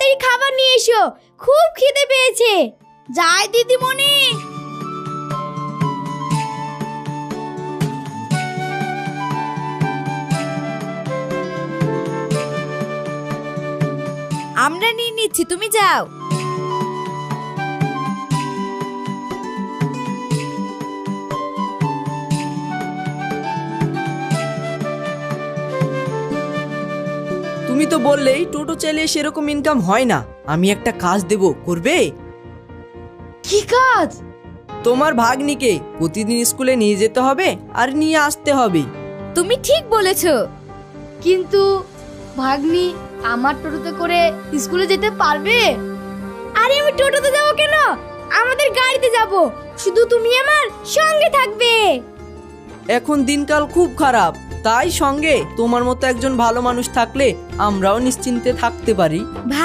তাড়াতাড়ি খাবার নিয়ে এসো, খুব খিদে পেয়েছে। যাই দিদিমণি। আমরা নিয়ে নিচ্ছি, তুমি যাও। তুমি তো বললেই টোটো চালিয়ে সেরকম ইনকাম হয় না। আমি একটা কাজ দেব, করবে? কি কাজ? তোমার ভাগ্নিকে প্রতিদিন স্কুলে নিয়ে যেতে হবে আর নিয়ে আসতে হবে। তুমি ঠিক বলেছো, কিন্তু ভাগ্নি আমার টোটোতে করে স্কুলে যেতে পারবে? আরে আমি টোটোতে যাবো কেন, আমাদের গাড়িতে যাব। শুধু তুমি আমার সঙ্গে থাকবে। এখন দিনকাল খুব খারাপ, তাই সঙ্গে তোমার মতো একজন ভালো মানুষ থাকলে আমরাও নিশ্চিন্তে থাকতে পারি।